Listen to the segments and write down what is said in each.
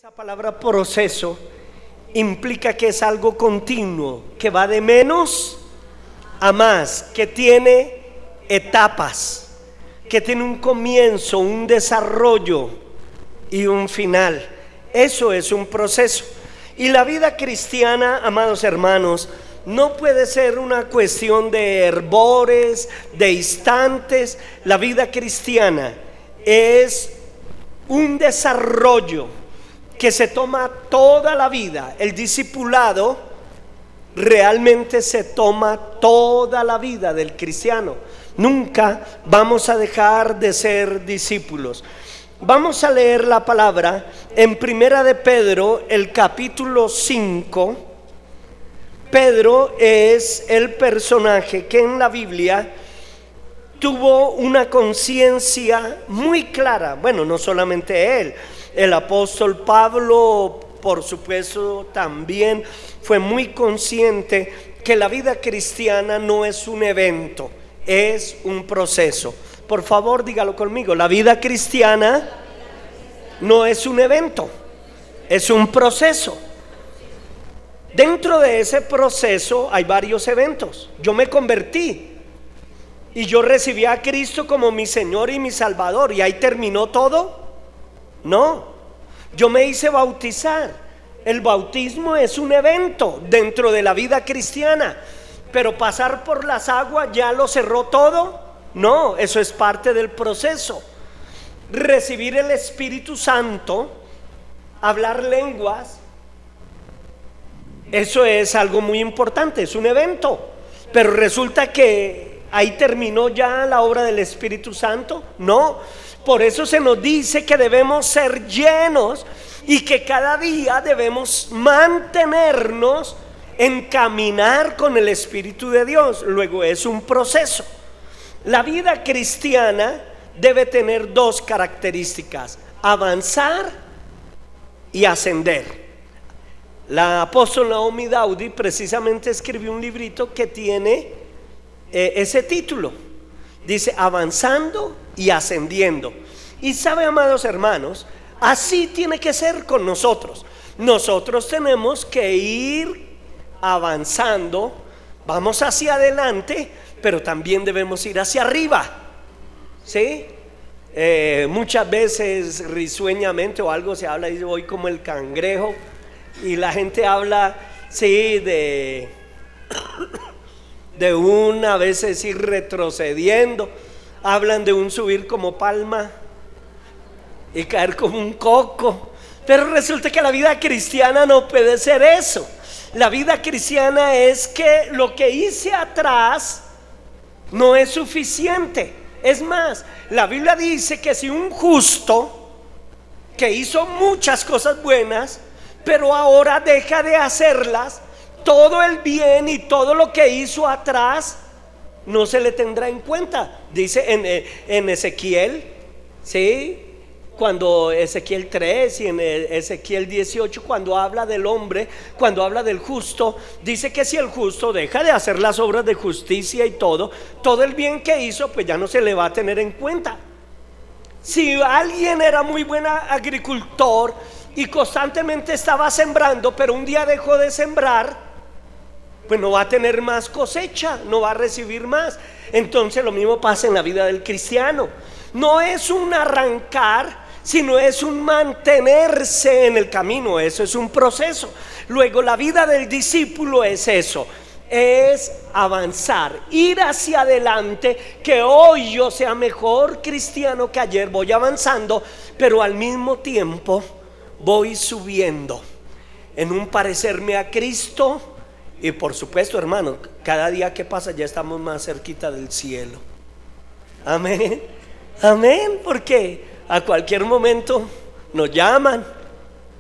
Esa palabra proceso implica que es algo continuo, que va de menos a más, que tiene etapas, que tiene un comienzo, un desarrollo y un final. Eso es un proceso. Y la vida cristiana, amados hermanos, no puede ser una cuestión de hervores, de instantes. La vida cristiana es un desarrollo que se toma toda la vida. El discipulado realmente se toma toda la vida del cristiano. Nunca vamos a dejar de ser discípulos. Vamos a leer la palabra en Primera de Pedro, el capítulo 5. Pedro es el personaje que en la Biblia tuvo una conciencia muy clara. Bueno, no solamente él, el apóstol Pablo, por supuesto, también fue muy consciente que la vida cristiana no es un evento, es un proceso. Por favor, dígalo conmigo: la vida cristiana no es un evento, es un proceso. Dentro de ese proceso hay varios eventos. Yo me convertí y yo recibí a Cristo como mi Señor y mi Salvador, y ahí terminó todo. No, yo me hice bautizar. El bautismo es un evento dentro de la vida cristiana, pero pasar por las aguas ya lo cerró todo. No, eso es parte del proceso. Recibir el Espíritu Santo, hablar lenguas, eso es algo muy importante, es un evento. Pero resulta que ahí terminó ya la obra del Espíritu Santo. No, por eso se nos dice que debemos ser llenos y que cada día debemos mantenernos en caminar con el Espíritu de Dios. Luego es un proceso. La vida cristiana debe tener dos características: avanzar y ascender. La apóstola Naomi Daudi precisamente escribió un librito que tiene ese título. Dice: avanzando y ascendiendo. Y sabe, amados hermanos, así tiene que ser con nosotros. Nosotros tenemos que ir avanzando, vamos hacia adelante, pero también debemos ir hacia arriba, ¿sí? Muchas veces risueñamente o algo se habla y voy como el cangrejo, y la gente habla, sí, de a veces ir retrocediendo. Hablan de un subir como palma y caer como un coco. Pero resulta que la vida cristiana no puede ser eso. La vida cristiana es que lo que hice atrás no es suficiente. Es más, la Biblia dice que si un justo que hizo muchas cosas buenas, pero ahora deja de hacerlas, todo el bien y todo lo que hizo atrás no se le tendrá en cuenta. Dice en Ezequiel, ¿sí? Cuando Ezequiel 3 y en Ezequiel 18, cuando habla del hombre, cuando habla del justo, dice que si el justo deja de hacer las obras de justicia y todo el bien que hizo, pues ya no se le va a tener en cuenta. Si alguien era muy buen agricultor y constantemente estaba sembrando, pero un día dejó de sembrar, pues no va a tener más cosecha, no va a recibir más. Entonces lo mismo pasa en la vida del cristiano. No es un arrancar, sino es un mantenerse en el camino. Eso es un proceso. Luego la vida del discípulo es eso, es avanzar, ir hacia adelante. Que hoy yo sea mejor cristiano que ayer, voy avanzando, pero al mismo tiempo voy subiendo en un parecerme a Cristo. Y por supuesto, hermano, cada día que pasa ya estamos más cerquita del cielo. Amén, amén, porque a cualquier momento nos llaman,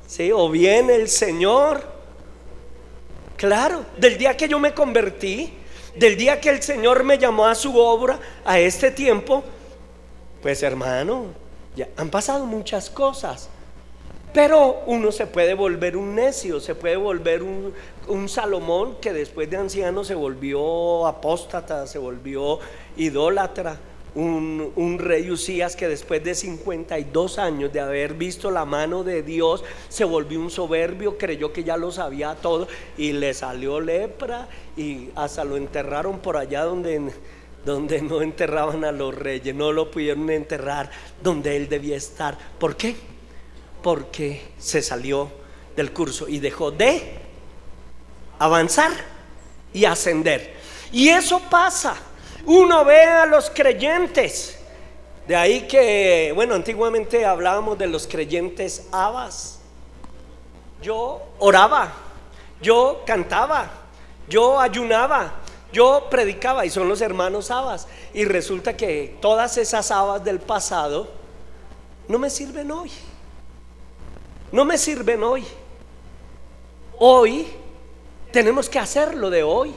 ¿sí? O viene el Señor. Claro, del día que yo me convertí, del día que el Señor me llamó a su obra, a este tiempo, pues hermano, ya han pasado muchas cosas. Pero uno se puede volver un necio, se puede volver un Salomón que después de anciano se volvió apóstata, se volvió idólatra. un rey Usías que después de 52 años de haber visto la mano de Dios se volvió un soberbio, creyó que ya lo sabía todo y le salió lepra y hasta lo enterraron por allá donde no enterraban a los reyes, no lo pudieron enterrar donde él debía estar. ¿Por qué? Porque se salió del curso y dejó de avanzar y ascender. Y eso pasa. Uno ve a los creyentes, de ahí que, bueno, antiguamente hablábamos de los creyentes abbas. Yo oraba, yo cantaba, yo ayunaba, yo predicaba, y son los hermanos abbas. Y resulta que todas esas abbas del pasado no me sirven hoy. No me sirven hoy. Hoy tenemos que hacer lo de hoy.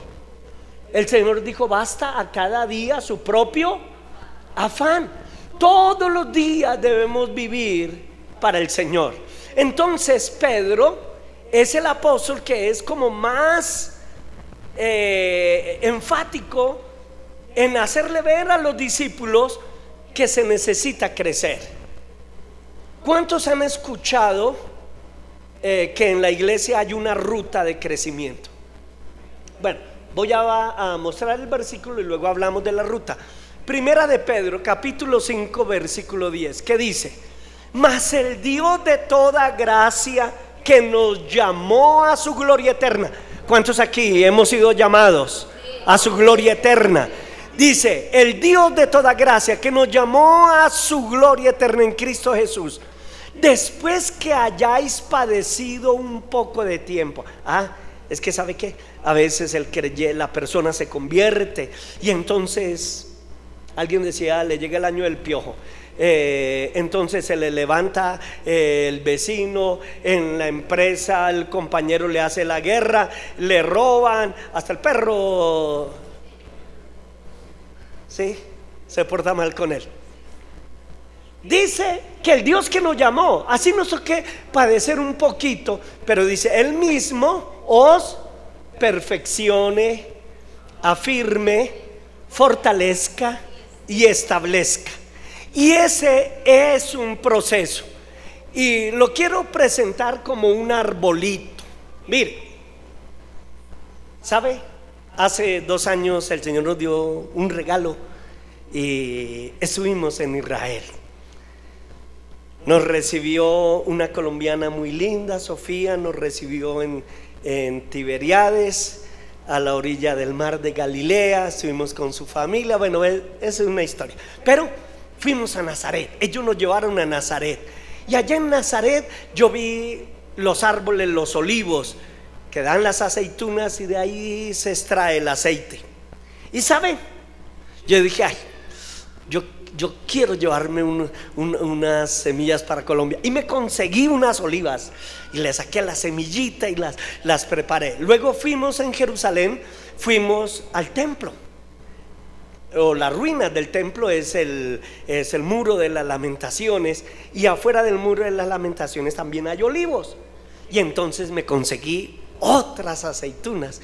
El Señor dijo: basta a cada día su propio afán. Todos los días debemos vivir para el Señor. Entonces Pedro es el apóstol que es como más enfático en hacerle ver a los discípulos que se necesita crecer. ¿Cuántos han escuchado que en la iglesia hay una ruta de crecimiento? Bueno, voy a mostrar el versículo y luego hablamos de la ruta. Primera de Pedro, capítulo 5, versículo 10, que dice: mas el Dios de toda gracia, que nos llamó a su gloria eterna. ¿Cuántos aquí hemos sido llamados a su gloria eterna? Dice: el Dios de toda gracia, que nos llamó a su gloria eterna en Cristo Jesús, después que hayáis padecido un poco de tiempo. Es que ¿sabe qué? A veces la persona se convierte y entonces alguien decía, le llega el año del piojo. Entonces se le levanta el vecino, en la empresa el compañero le hace la guerra, le roban, hasta el perro, ¿sí?, se porta mal con él. Dice que el Dios que nos llamó, así nos toque padecer un poquito, pero dice: Él mismo os perfeccione, afirme, fortalezca y establezca. Y ese es un proceso, y lo quiero presentar como un arbolito. Mire, ¿sabe? Hace 2 años el Señor nos dio un regalo y estuvimos en Israel. Nos recibió una colombiana muy linda, Sofía, nos recibió en Tiberíades, a la orilla del mar de Galilea. Estuvimos con su familia. Bueno, esa es una historia. Pero fuimos a Nazaret, ellos nos llevaron a Nazaret. Y allá en Nazaret yo vi los árboles, los olivos, que dan las aceitunas y de ahí se extrae el aceite. Y ¿saben? Yo dije: ay, yo quiero llevarme unas semillas para Colombia. Y me conseguí unas olivas y le saqué la semillita y las preparé. Luego fuimos en Jerusalén, fuimos al templo, o las ruinas del templo. Es el muro de las lamentaciones, y afuera del muro de las lamentaciones también hay olivos. Y entonces me conseguí otras aceitunas.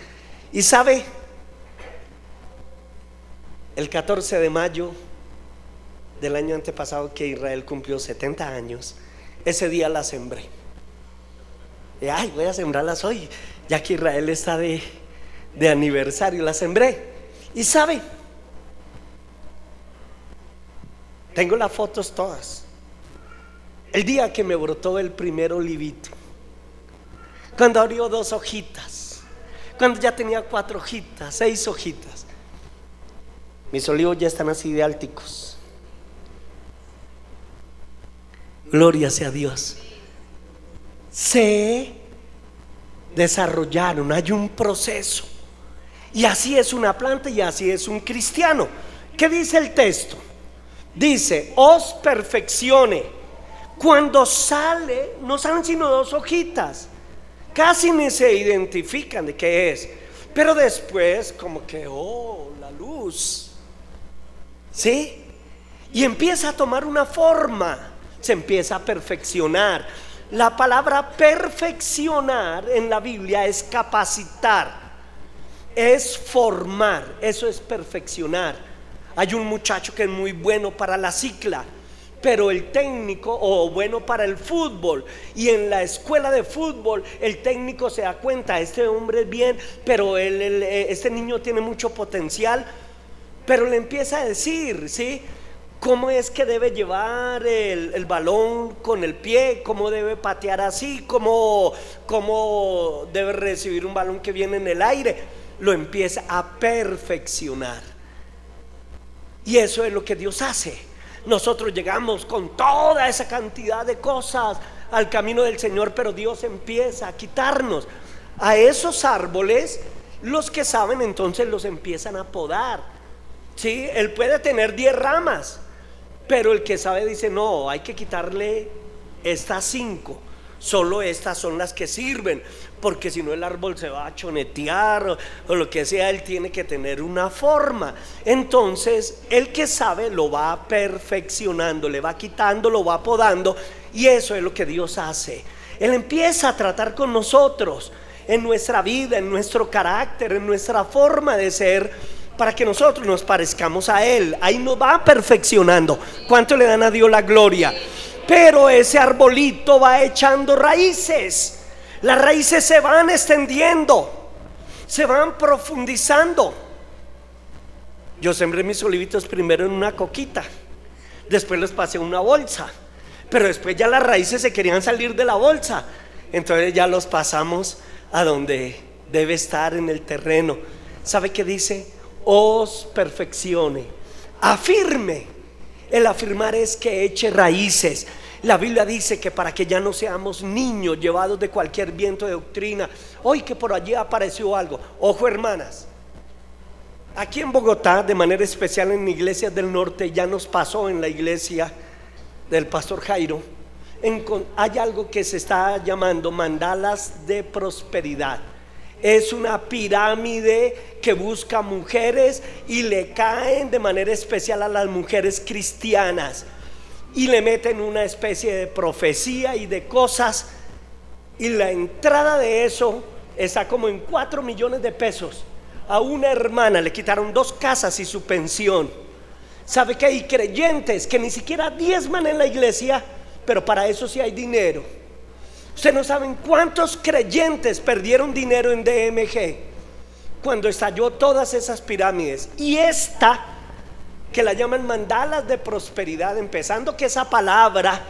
Y sabe, el 14 de mayo del año antepasado, que Israel cumplió 70 años, ese día las sembré. Y ay, voy a sembrarlas hoy, ya que Israel está de aniversario. Las sembré. Y sabe, tengo las fotos todas. El día que me brotó el primer olivito, cuando abrió 2 hojitas, cuando ya tenía 4 hojitas, 6 hojitas. Mis olivos ya están así de álticos. Gloria sea a Dios. Se desarrollaron, hay un proceso. Y así es una planta y así es un cristiano. ¿Qué dice el texto? Dice: os perfeccione. Cuando sale, no salen sino 2 hojitas, casi ni se identifican de qué es, pero después como que, oh, la luz, ¿sí? Y empieza a tomar una forma, se empieza a perfeccionar. La palabra perfeccionar en la Biblia es capacitar, es formar, eso es perfeccionar. Hay un muchacho que es muy bueno para la cicla, pero el técnico, o bueno para el fútbol, y en la escuela de fútbol el técnico se da cuenta, este hombre es bien, pero este niño tiene mucho potencial, pero le empieza a decir, ¿sí?, cómo es que debe llevar el balón con el pie, cómo debe patear así, cómo debe recibir un balón que viene en el aire. Lo empieza a perfeccionar. Y eso es lo que Dios hace. Nosotros llegamos con toda esa cantidad de cosas al camino del Señor, pero Dios empieza a quitarnos a esos árboles. Los que saben entonces los empiezan a podar, ¿sí? Él puede tener 10 ramas, pero el que sabe dice: no, hay que quitarle estas 5, solo estas son las que sirven, porque si no el árbol se va a chonetear o lo que sea. Él tiene que tener una forma. Entonces el que sabe lo va perfeccionando, le va quitando, lo va podando, y eso es lo que Dios hace. Él empieza a tratar con nosotros en nuestra vida, en nuestro carácter, en nuestra forma de ser, para que nosotros nos parezcamos a Él. Ahí nos va perfeccionando. ¿Cuánto le dan a Dios la gloria? Pero ese arbolito va echando raíces. Las raíces se van extendiendo, se van profundizando. Yo sembré mis olivitos primero en una coquita, después los pasé en una bolsa, pero después ya las raíces se querían salir de la bolsa, entonces ya los pasamos a donde debe estar, en el terreno. ¿Sabe qué dice? Os perfeccione, afirme. El afirmar es que eche raíces. La Biblia dice que para que ya no seamos niños llevados de cualquier viento de doctrina. Hoy que por allí apareció algo. Ojo, hermanas, aquí en Bogotá, de manera especial en iglesias del norte, ya nos pasó en la iglesia del pastor Jairo, hay algo que se está llamando mandalas de prosperidad. Es una pirámide que busca mujeres y le caen de manera especial a las mujeres cristianas, y le meten una especie de profecía y de cosas, y la entrada de eso está como en 4 millones de pesos. A una hermana le quitaron 2 casas y su pensión. ¿Sabe que hay creyentes que ni siquiera diezman en la iglesia, pero para eso sí hay dinero? Ustedes no saben cuántos creyentes perdieron dinero en DMG cuando estalló todas esas pirámides. Y esta, que la llaman mandalas de prosperidad, empezando que esa palabra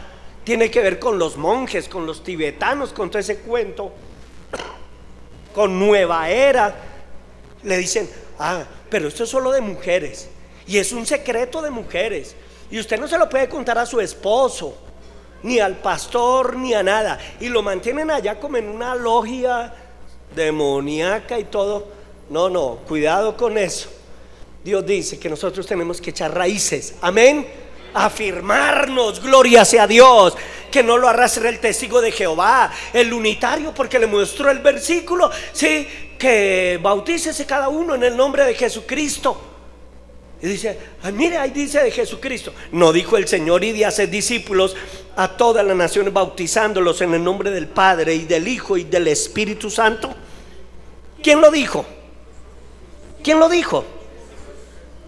tiene que ver con los monjes, con los tibetanos, con todo ese cuento, con nueva era. Le dicen: ah, pero esto es solo de mujeres, y es un secreto de mujeres, y usted no se lo puede contar a su esposo, ni al pastor, ni a nada, y lo mantienen allá como en una logia demoníaca y todo. No, cuidado con eso. Dios dice que nosotros tenemos que echar raíces, amén, afirmarnos, gloria sea a Dios, que no lo arrastre el testigo de Jehová, el unitario, porque le mostró el versículo, sí, que bautícese cada uno en el nombre de Jesucristo. Y dice: ay, mire, ahí dice de Jesucristo. No dijo el Señor: y de hacer discípulos a todas las naciones, bautizándolos en el nombre del Padre y del Hijo y del Espíritu Santo. ¿Quién lo dijo? ¿Quién lo dijo?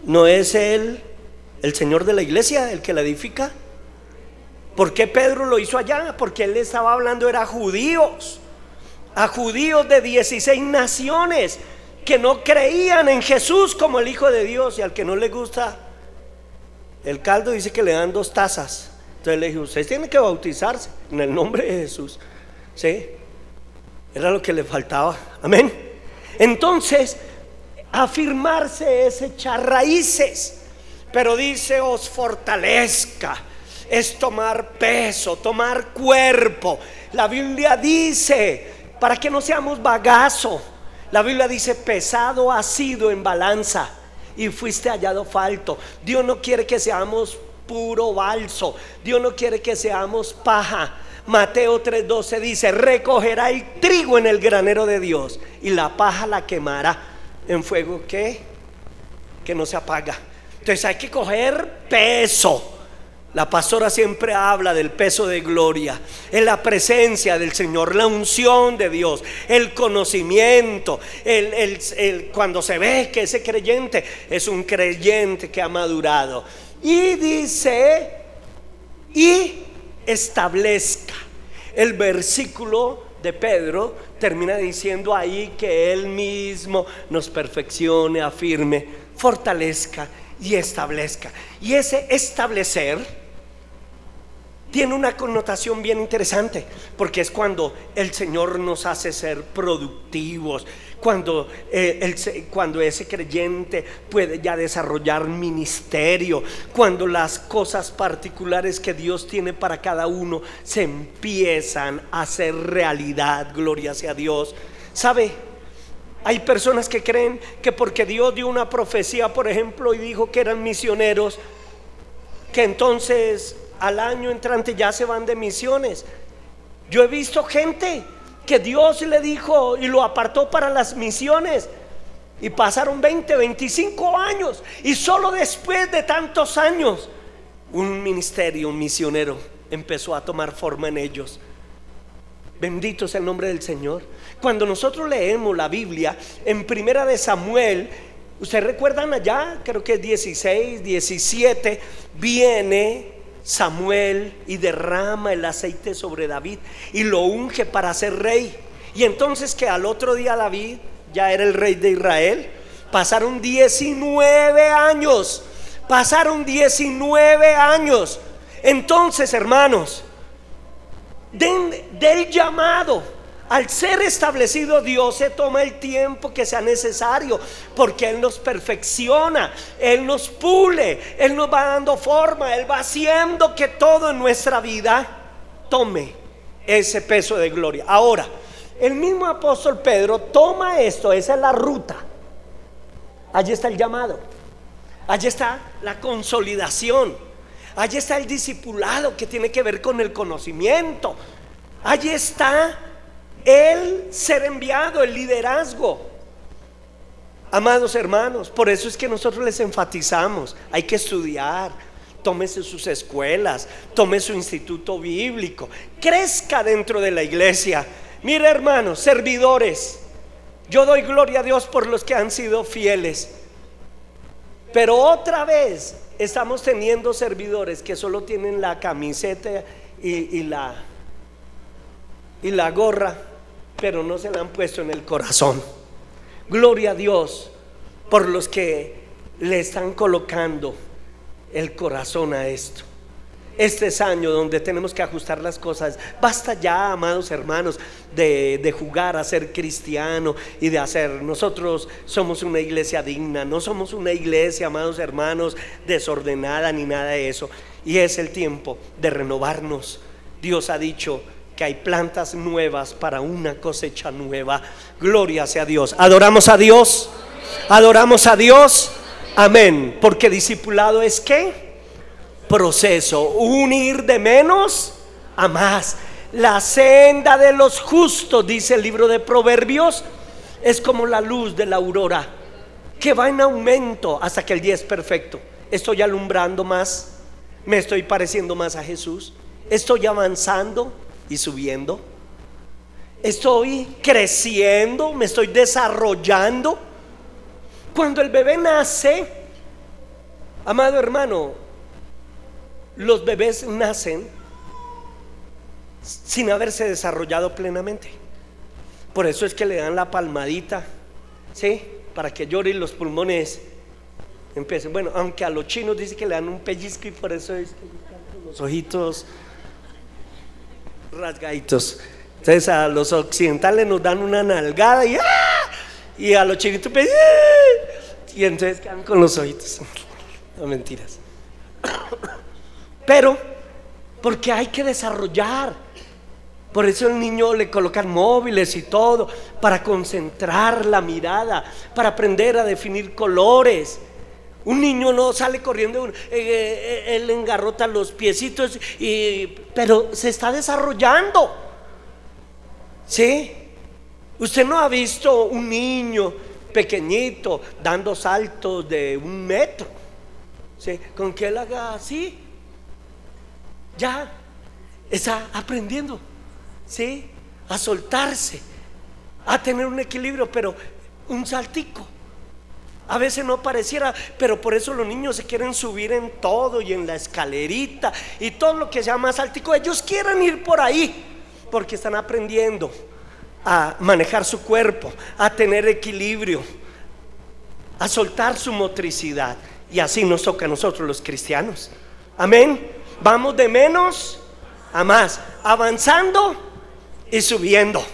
¿No es Él el Señor de la iglesia, el que la edifica? ¿Por qué Pedro lo hizo allá? Porque él estaba hablando era a judíos de 16 naciones que no creían en Jesús como el Hijo de Dios. Y al que no le gusta el caldo, dice que le dan 2 tazas. Entonces le dije: ustedes tienen que bautizarse en el nombre de Jesús. ¿Sí? Era lo que le faltaba, amén. Entonces, afirmarse es echar raíces. Pero dice: os fortalezca, es tomar peso, tomar cuerpo. La Biblia dice, para que no seamos bagazo, la Biblia dice: pesado has sido en balanza y fuiste hallado falto. Dios no quiere que seamos puro balso, Dios no quiere que seamos paja. Mateo 3:12 dice: recogerá el trigo en el granero de Dios, y la paja la quemará en fuego que no se apaga. Entonces hay que coger peso, La pastora siempre habla del peso de gloria, en la presencia del Señor, la unción de Dios, el conocimiento, cuando se ve que ese creyente es un creyente que ha madurado. Y dice, y establezca. El versículo de Pedro termina diciendo ahí que Él mismo nos perfeccione, afirme, fortalezca y establezca. Y ese establecer tiene una connotación bien interesante, porque es cuando el Señor nos hace ser productivos, cuando ese creyente puede ya desarrollar ministerio, cuando las cosas particulares que Dios tiene para cada uno se empiezan a hacer realidad. Gloria sea a Dios. ¿Sabe? Hay personas que creen que porque Dios dio una profecía, por ejemplo, y dijo que eran misioneros, que entonces al año entrante ya se van de misiones. Yo he visto gente que Dios le dijo y lo apartó para las misiones, y pasaron 20, 25 años, y solo después de tantos años un ministerio, un misionero empezó a tomar forma en ellos. Bendito sea el nombre del Señor. Cuando nosotros leemos la Biblia en Primera de Samuel, ustedes recuerdan allá, creo que 16, 17, viene Samuel y derrama el aceite sobre David y lo unge para ser rey. Y entonces que al otro día David ya era el rey de Israel. Pasaron 19 años. Pasaron 19 años. Entonces, hermanos, del llamado, al ser establecido, Dios se toma el tiempo que sea necesario, porque Él nos perfecciona, Él nos pule, Él nos va dando forma, Él va haciendo que todo en nuestra vida tome ese peso de gloria. Ahora, el mismo apóstol Pedro toma esto, esa es la ruta. Allí está el llamado, allí está la consolidación, allí está el discipulado que tiene que ver con el conocimiento, allí está el ser enviado, el liderazgo. Amados hermanos, por eso es que nosotros les enfatizamos: hay que estudiar, tómese sus escuelas, tome su instituto bíblico, crezca dentro de la iglesia. Mire, hermanos, servidores, yo doy gloria a Dios por los que han sido fieles, pero otra vez estamos teniendo servidores que solo tienen la camiseta y la gorra, pero no se la han puesto en el corazón. Gloria a Dios por los que le están colocando el corazón a esto. Este es año donde tenemos que ajustar las cosas. Basta ya, amados hermanos, de jugar a ser cristiano y de hacer. Nosotros somos una iglesia digna, no somos una iglesia, amados hermanos, desordenada ni nada de eso. Y es el tiempo de renovarnos. Dios ha dicho que hay plantas nuevas para una cosecha nueva. Gloria sea a Dios. Adoramos a Dios. Adoramos a Dios. Amén. Porque discipulado es ¿qué? Proceso, unir de menos a más. La senda de los justos, dice el libro de Proverbios, es como la luz de la aurora, que va en aumento hasta que el día es perfecto. Estoy alumbrando más, me estoy pareciendo más a Jesús, estoy avanzando y subiendo, estoy creciendo, me estoy desarrollando. Cuando el bebé nace, amado hermano, los bebés nacen sin haberse desarrollado plenamente. Por eso es que le dan la palmadita, ¿sí? Para que llore y los pulmones empiecen. Bueno, aunque a los chinos dice que le dan un pellizco, y por eso es que están con los ojitos rasgaditos. Entonces a los occidentales nos dan una nalgada y ¡ah! Y a los chinitos y entonces quedan con los ojitos. No, mentiras. Pero porque hay que desarrollar. Por eso al niño le colocan móviles y todo, para concentrar la mirada, para aprender a definir colores. Un niño no sale corriendo, él engarrota los piecitos, pero se está desarrollando. ¿Sí? Usted no ha visto un niño pequeñito dando saltos de 1 metro, ¿sí? Con que él haga así, ya está aprendiendo, ¿sí?, a soltarse, a tener un equilibrio, pero un saltico. A veces no pareciera, pero por eso los niños se quieren subir en todo y en la escalerita y todo lo que sea más saltico. Ellos quieren ir por ahí porque están aprendiendo a manejar su cuerpo, a tener equilibrio, a soltar su motricidad. Y así nos toca a nosotros los cristianos. Amén. Vamos de menos a más, avanzando y subiendo,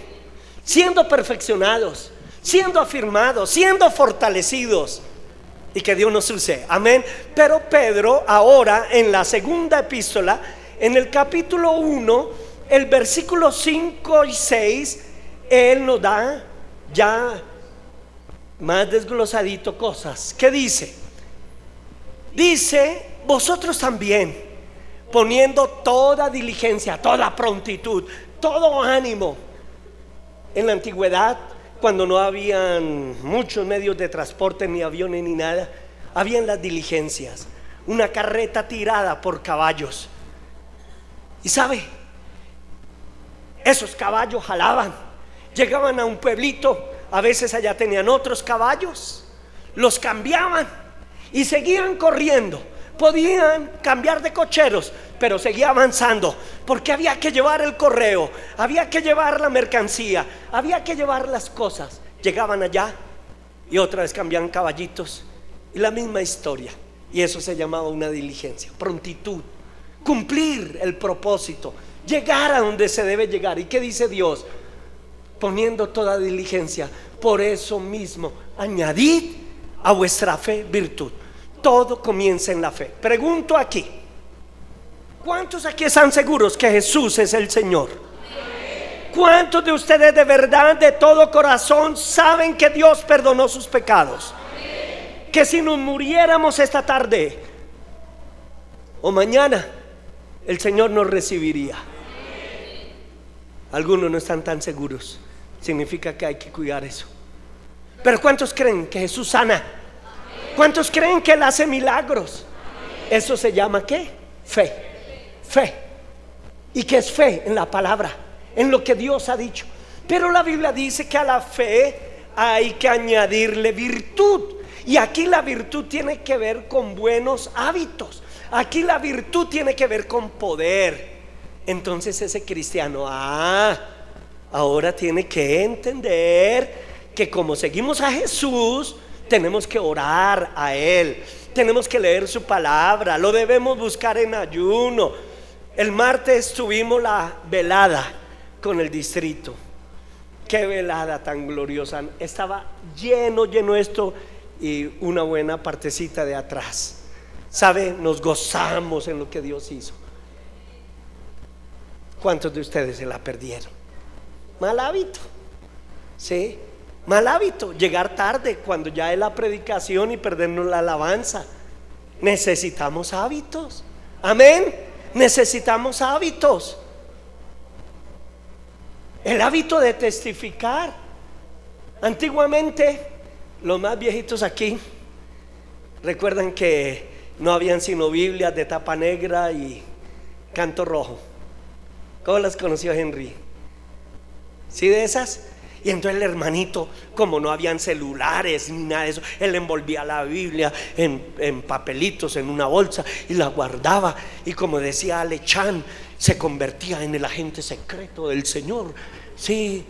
siendo perfeccionados, siendo afirmados, siendo fortalecidos, y que Dios nos use. Amén. Pero Pedro ahora en la segunda epístola, en el capítulo 1, el versículo 5 y 6, él nos da ya más desglosadito cosas. ¿Qué dice? Dice: vosotros también, poniendo toda diligencia, toda prontitud, todo ánimo. En la antigüedad, cuando no habían muchos medios de transporte, ni aviones ni nada, habían las diligencias, una carreta tirada por caballos. Y sabe, esos caballos jalaban, llegaban a un pueblito, a veces allá tenían otros caballos, los cambiaban y seguían corriendo. Podían cambiar de cocheros, pero seguía avanzando, porque había que llevar el correo, había que llevar la mercancía, había que llevar las cosas. Llegaban allá y otra vez cambiaban caballitos, y la misma historia. Y eso se llamaba una diligencia, prontitud, cumplir el propósito, llegar a donde se debe llegar. ¿Y qué dice Dios? Poniendo toda diligencia, por eso mismo añadid a vuestra fe virtud. Todo comienza en la fe. Pregunto aquí: ¿cuántos aquí están seguros que Jesús es el Señor? ¿Cuántos de ustedes de verdad, de todo corazón, saben que Dios perdonó sus pecados? Que si nos muriéramos esta tarde o mañana, el Señor nos recibiría. Algunos no están tan seguros. Significa que hay que cuidar eso. Pero ¿cuántos creen que Jesús sana? ¿Cuántos creen que Él hace milagros? Eso se llama ¿qué? Fe. Fe. ¿Y qué es fe? En la palabra, en lo que Dios ha dicho. Pero la Biblia dice que a la fe hay que añadirle virtud. Y aquí la virtud tiene que ver con buenos hábitos. Aquí la virtud tiene que ver con poder. Entonces ese cristiano, ahora tiene que entender que como seguimos a Jesús, tenemos que orar a Él, tenemos que leer su palabra, lo debemos buscar en ayuno. El martes tuvimos la velada con el distrito. Qué velada tan gloriosa. Estaba lleno esto, y una buena partecita de atrás. ¿Sabe? Nos gozamos en lo que Dios hizo. ¿Cuántos de ustedes se la perdieron? Mal hábito, ¿sí? Mal hábito, llegar tarde cuando ya es la predicación y perdernos la alabanza. Necesitamos hábitos. Amén. Necesitamos hábitos. El hábito de testificar. Antiguamente, los más viejitos aquí recuerdan que no habían sino Biblias de tapa negra y canto rojo. ¿Cómo las conoció Henry? ¿Sí, de esas? Y entonces el hermanito, como no habían celulares ni nada de eso, él envolvía la Biblia en papelitos, en una bolsa, y la guardaba. Y como decía Alechan, se convertía en el agente secreto del Señor. Sí,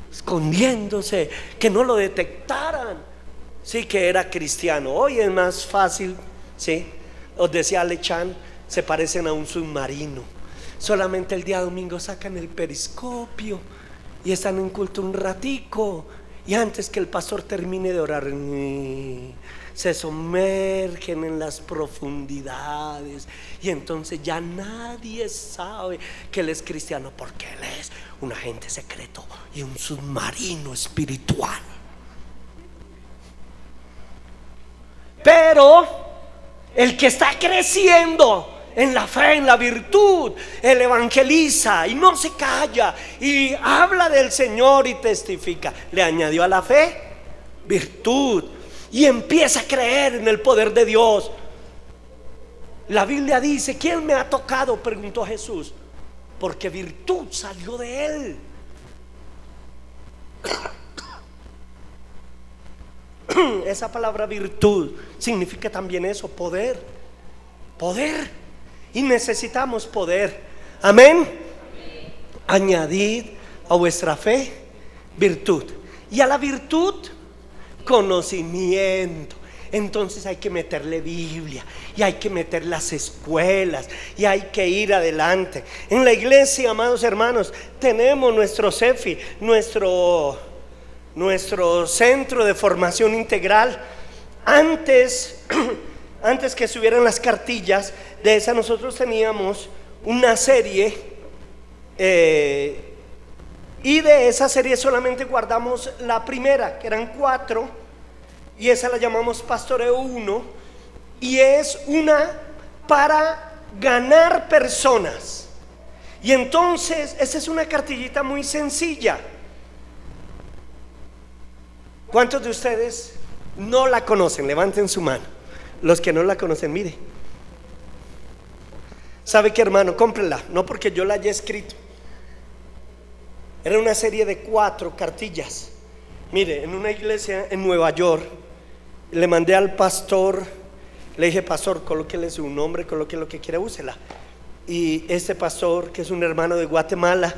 escondiéndose, que no lo detectaran. Sí, que era cristiano. Hoy es más fácil, sí. Os decía Alechan, se parecen a un submarino. Solamente el día domingo sacan el periscopio y están en culto un ratico, y antes que el pastor termine de orar, se sumergen en las profundidades, y entonces ya nadie sabe que él es cristiano, porque él es un agente secreto y un submarino espiritual. Pero el que está creciendo en la fe, en la virtud, él evangeliza y no se calla y habla del Señor y testifica. Le añadió a la fe virtud y empieza a creer en el poder de Dios. La Biblia dice: ¿quién me ha tocado?, preguntó Jesús, porque virtud salió de él. Esa palabra virtud significa también eso, poder. Poder. Y necesitamos poder. Amén. Añadid a vuestra fe virtud, y a la virtud conocimiento. Entonces hay que meterle Biblia, y hay que meter las escuelas, y hay que ir adelante. En la iglesia, amados hermanos, tenemos nuestro CEFI, nuestro centro de formación integral. Antes que subieran las cartillas de esa, nosotros teníamos una serie, y de esa serie solamente guardamos la primera, que eran 4, y esa la llamamos Pastoreo 1, y es una para ganar personas. Y entonces esa es una cartillita muy sencilla. ¿Cuántos de ustedes no la conocen? Levanten su mano. Los que no la conocen, mire. ¿Sabe qué, hermano? Cómprenla, no porque yo la haya escrito. Era una serie de 4 cartillas. Mire, en una iglesia en Nueva York, le mandé al pastor, le dije: pastor, colóquele su nombre, coloque lo que quiera, úsela. Y este pastor, que es un hermano de Guatemala,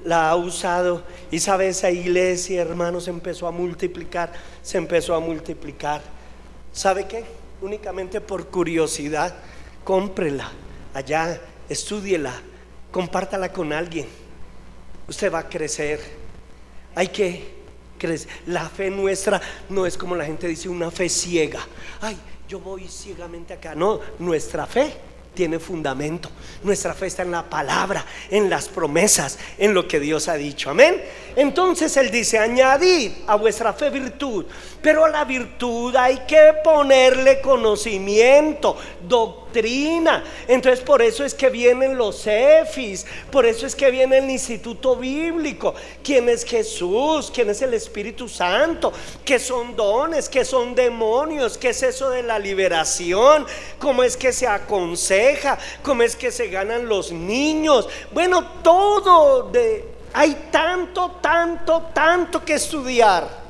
la ha usado. Y sabe, esa iglesia, hermanos, se empezó a multiplicar. ¿Sabe qué? Únicamente por curiosidad, cómprela allá, estúdiela, compártala con alguien. Usted va a crecer. Hay que crecer. La fe nuestra no es como la gente dice, una fe ciega. Ay, yo voy ciegamente acá. No, nuestra fe tiene fundamento. Nuestra fe está en la palabra, en las promesas, en lo que Dios ha dicho. Amén. Entonces él dice: añadid a vuestra fe virtud, pero a la virtud hay que ponerle conocimiento, doctrina. Entonces por eso es que vienen los CEFIs, por eso es que viene el Instituto Bíblico. ¿Quién es Jesús? ¿Quién es el Espíritu Santo? ¿Qué son dones? ¿Qué son demonios? ¿Qué es eso de la liberación? ¿Cómo es que se aconseja? ¿Cómo es que se ganan los niños? Bueno, todo hay tanto que estudiar.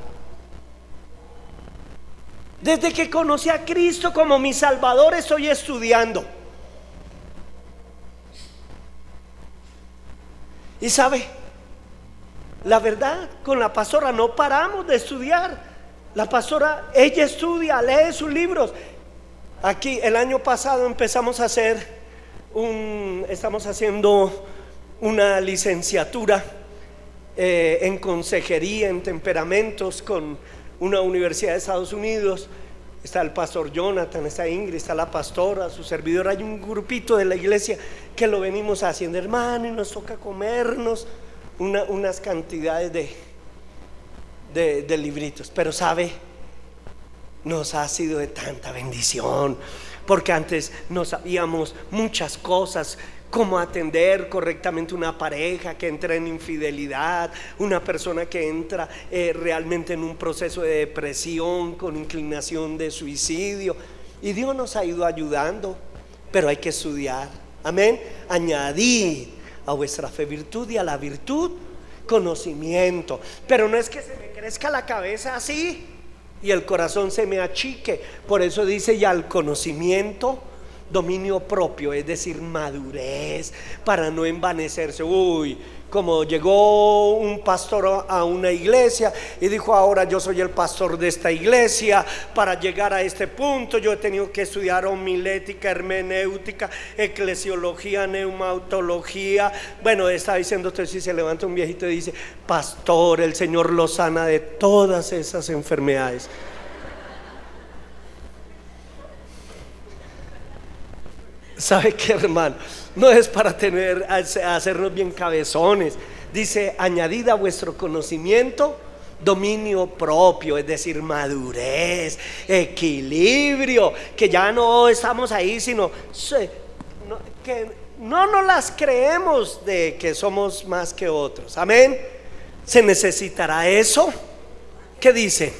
Desde que conocí a Cristo como mi Salvador, estoy estudiando. Y sabe, la verdad, con la pastora no paramos de estudiar. La pastora, ella estudia, lee sus libros. Aquí el año pasado empezamos a hacer estamos haciendo una licenciatura en consejería en temperamentos con una universidad de Estados Unidos. Está el pastor Jonathan, está Ingrid, está la pastora, su servidor. Hay un grupito de la iglesia que lo venimos haciendo, hermano, y nos toca comernos unas cantidades de libritos. Pero sabe, nos ha sido de tanta bendición, porque antes no sabíamos muchas cosas: cómo atender correctamente una pareja que entra en infidelidad, una persona que entra realmente en un proceso de depresión con inclinación de suicidio. Y Dios nos ha ido ayudando, pero hay que estudiar. Amén. Añadid a vuestra fe virtud, y a la virtud conocimiento. Pero no es que se me crezca la cabeza así y el corazón se me achique. Por eso dice: y al conocimiento, dominio propio, es decir, madurez, para no envanecerse. Uy, como llegó un pastor a una iglesia y dijo: ahora yo soy el pastor de esta iglesia. Para llegar a este punto yo he tenido que estudiar homilética, hermenéutica, eclesiología, neumatología. Bueno, está diciendo. Entonces si se levanta un viejito y dice: pastor, el Señor lo sana de todas esas enfermedades. ¿Sabe qué, hermano? No es para hacernos bien cabezones. Dice: añadid a vuestro conocimiento dominio propio, es decir, madurez, equilibrio, que ya no estamos ahí, sino que no nos las creemos de que somos más que otros. Amén. ¿Se necesitará eso? ¿Qué dice?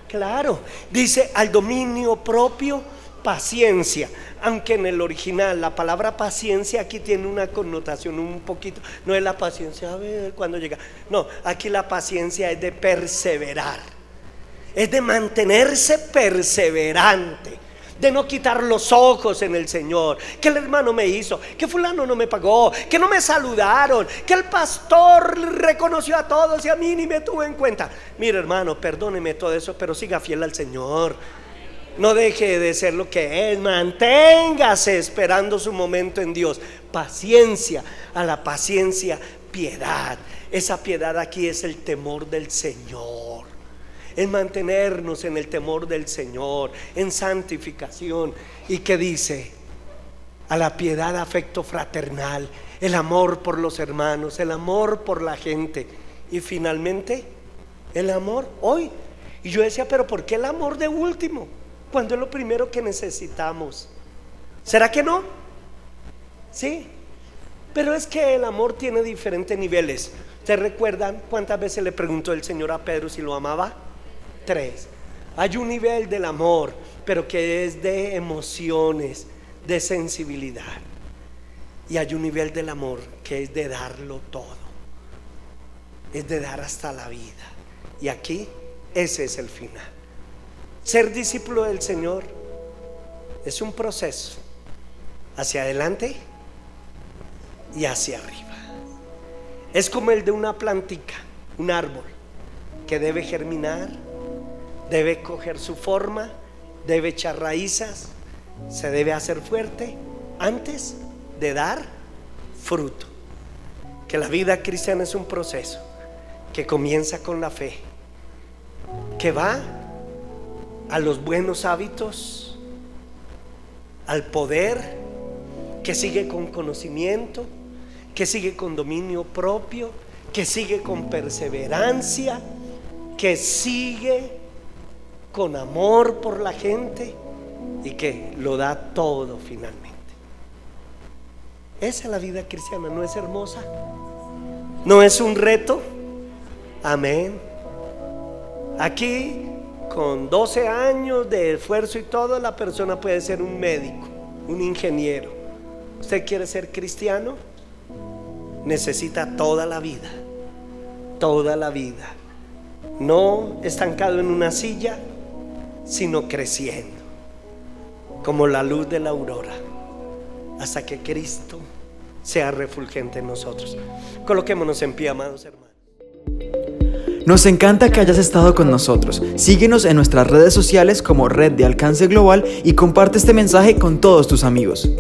Claro, dice: al dominio propio paciencia, aunque en el original la palabra paciencia aquí tiene una connotación un poquito, no es la paciencia a ver cuándo llega, no, aquí la paciencia es de perseverar, es de mantenerse perseverante, de no quitar los ojos en el Señor. Que el hermano me hizo, que fulano no me pagó, que no me saludaron, que el pastor reconoció a todos y a mí ni me tuvo en cuenta. Mire, hermano, perdóneme todo eso, pero siga fiel al Señor. No deje de ser lo que es, manténgase esperando su momento en Dios. Paciencia, a la paciencia piedad. Esa piedad aquí es el temor del Señor, en mantenernos en el temor del Señor, en santificación. ¿Y qué dice? A la piedad, afecto fraternal, el amor por los hermanos, el amor por la gente, y finalmente el amor hoy. Y yo decía, pero ¿por qué el amor de último? Cuando es lo primero que necesitamos. ¿Será que no? Sí, pero es que el amor tiene diferentes niveles. ¿Ustedes recuerdan cuántas veces le preguntó el Señor a Pedro si lo amaba? 3. Hay un nivel del amor, pero que es de emociones, de sensibilidad. Y hay un nivel del amor que es de darlo todo, es de dar hasta la vida. Y aquí ese es el final. Ser discípulo del Señor es un proceso hacia adelante y hacia arriba. Es como el de una plantica, un árbol que debe germinar, debe coger su forma, debe echar raíces, se debe hacer fuerte antes de dar fruto. Que la vida cristiana es un proceso que comienza con la fe, que va a los buenos hábitos, al poder, que sigue con conocimiento, que sigue con dominio propio, que sigue con perseverancia, que sigue con amor por la gente y que lo da todo finalmente. Esa es la vida cristiana. ¿No es hermosa? ¿No es un reto? Amén. Aquí con 12 años de esfuerzo y todo, la persona puede ser un médico, un ingeniero. ¿Usted quiere ser cristiano? Necesita toda la vida, toda la vida, no estancado en una silla, sino creciendo como la luz de la aurora, hasta que Cristo sea refulgente en nosotros. Coloquémonos en pie, amados hermanos. Nos encanta que hayas estado con nosotros. Síguenos en nuestras redes sociales como Red de Alcance Global y comparte este mensaje con todos tus amigos.